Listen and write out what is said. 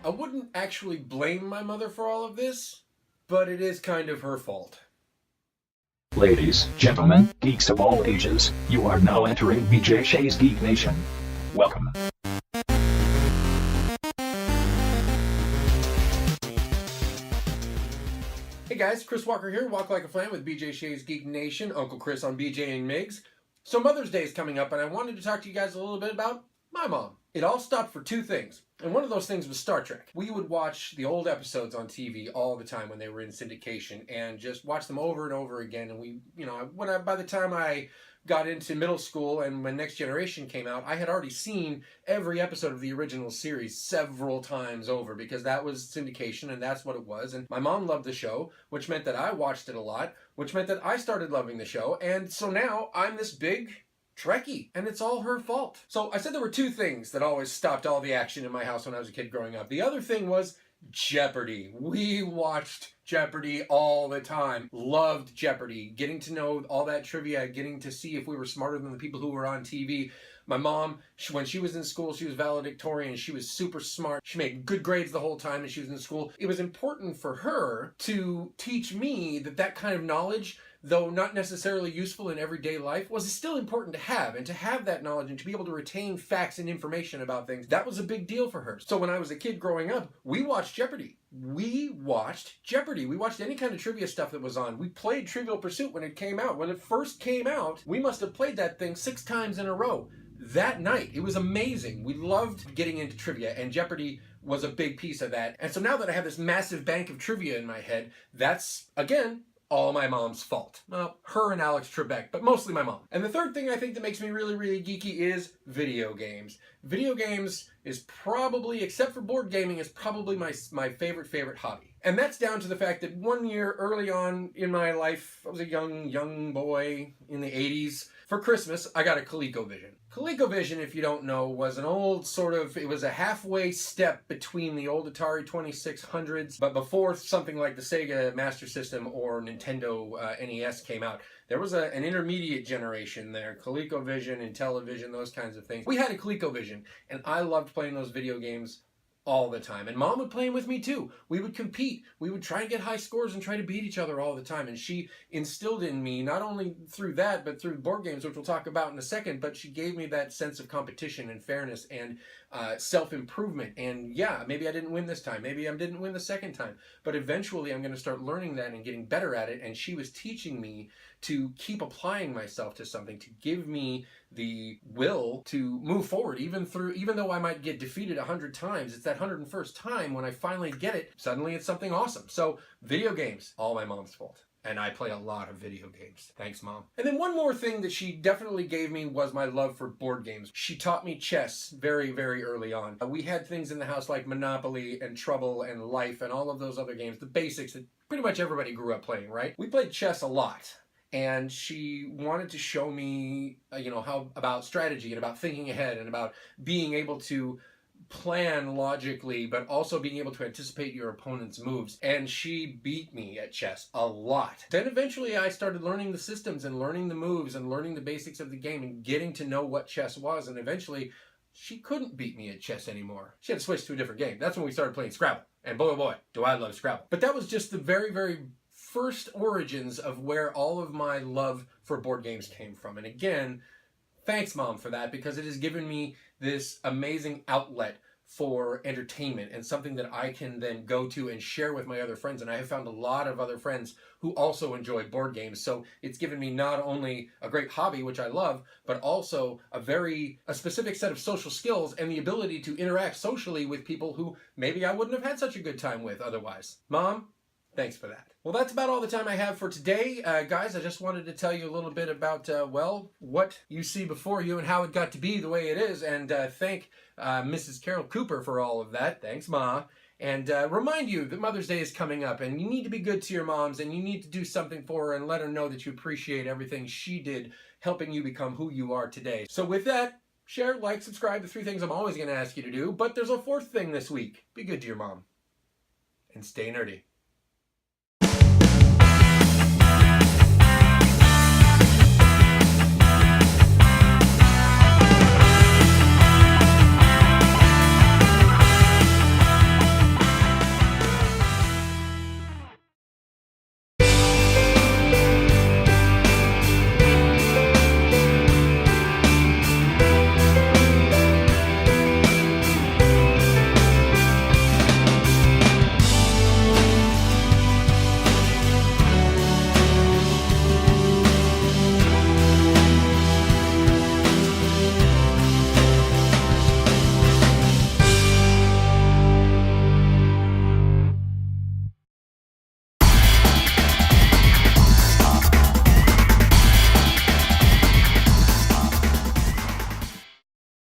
I wouldn't actually blame my mother for all of this, but it is kind of her fault. Ladies, gentlemen, geeks of all ages, you are now entering BJ Shea's Geek Nation. Welcome. Hey guys, Chris Walker here, Walk Like a Fan with BJ Shea's Geek Nation, Uncle Chris on BJ and Migs. So Mother's Day is coming up and I wanted to talk to you guys a little bit about my mom. It all stopped for two things, and one of those things was Star Trek. We would watch the old episodes on TV all the time when they were in syndication and just watch them over and over again. And we, by the time I got into middle school and when Next Generation came out, I had already seen every episode of the original series several times over because that was syndication and that's what it was. And my mom loved the show, which meant that I watched it a lot, which meant that I started loving the show. And so now I'm this big Trekkie, and it's all her fault. So I said there were two things that always stopped all the action in my house when I was a kid growing up. The other thing was Jeopardy. We watched Jeopardy all the time. Loved Jeopardy. Getting to know all that trivia, getting to see if we were smarter than the people who were on TV. My mom, when she was in school, she was valedictorian. She was super smart. She made good grades the whole time and she was in school. It was important for her to teach me that kind of knowledge, though not necessarily useful in everyday life, was still important to have. And to have that knowledge and to be able to retain facts and information about things, that was a big deal for her. So when I was a kid growing up, we watched Jeopardy. We watched Jeopardy. We watched any kind of trivia stuff that was on. We played Trivial Pursuit when it came out. When it first came out, we must have played that thing 6 times in a row. That night, it was amazing. We loved getting into trivia, and Jeopardy was a big piece of that. And so now that I have this massive bank of trivia in my head, that's, again, all my mom's fault. Well, her and Alex Trebek, but mostly my mom. And the third thing I think that makes me really, really geeky is video games. Video games is probably, except for board gaming, is probably my favorite hobby. And that's down to the fact that one year early on in my life, I was a young boy in the 80s. For Christmas, I got a ColecoVision. ColecoVision, if you don't know, was an old it was a halfway step between the old Atari 2600s, but before something like the Sega Master System or Nintendo NES came out. There was an intermediate generation there, ColecoVision, Intellivision, those kinds of things. We had a ColecoVision, and I loved playing those video games all the time. And Mom would play them with me too. We would compete. We would try and get high scores and try to beat each other all the time. And she instilled in me, not only through that, but through board games, which we'll talk about in a second, but she gave me that sense of competition and fairness and self-improvement. And yeah, maybe I didn't win this time. Maybe I didn't win the second time. But eventually I'm going to start learning that and getting better at it. And she was teaching me to keep applying myself to something, to give me the will to move forward, even though I might get defeated 100 times. It's that 101st time when I finally get it, suddenly it's something awesome. So video games, all my mom's fault. And I play a lot of video games. Thanks, Mom. And then one more thing that she definitely gave me was my love for board games. She taught me chess very, very early on. We had things in the house like Monopoly and Trouble and Life and all of those other games, the basics that pretty much everybody grew up playing, right? We played chess a lot. And she wanted to show me, how about strategy and about thinking ahead and about being able to plan logically, but also being able to anticipate your opponent's moves. And she beat me at chess a lot. Then eventually I started learning the systems and learning the moves and learning the basics of the game and getting to know what chess was. And eventually she couldn't beat me at chess anymore. She had to switch to a different game. That's when we started playing Scrabble. And boy, oh boy, do I love Scrabble. But that was just the very, very first origins of where all of my love for board games came from. And again, thanks, Mom, for that, because it has given me this amazing outlet for entertainment and something that I can then go to and share with my other friends. And I have found a lot of other friends who also enjoy board games. So it's given me not only a great hobby, which I love, but also a specific set of social skills and the ability to interact socially with people who maybe I wouldn't have had such a good time with otherwise. Mom, thanks for that. Well, that's about all the time I have for today. Guys, I just wanted to tell you a little bit about, what you see before you and how it got to be the way it is. And thank Mrs. Carol Cooper for all of that. Thanks, Ma. And remind you that Mother's Day is coming up and you need to be good to your moms and you need to do something for her and let her know that you appreciate everything she did helping you become who you are today. So with that, share, like, subscribe, the 3 things I'm always going to ask you to do. But there's a 4th thing this week. Be good to your mom. And stay nerdy.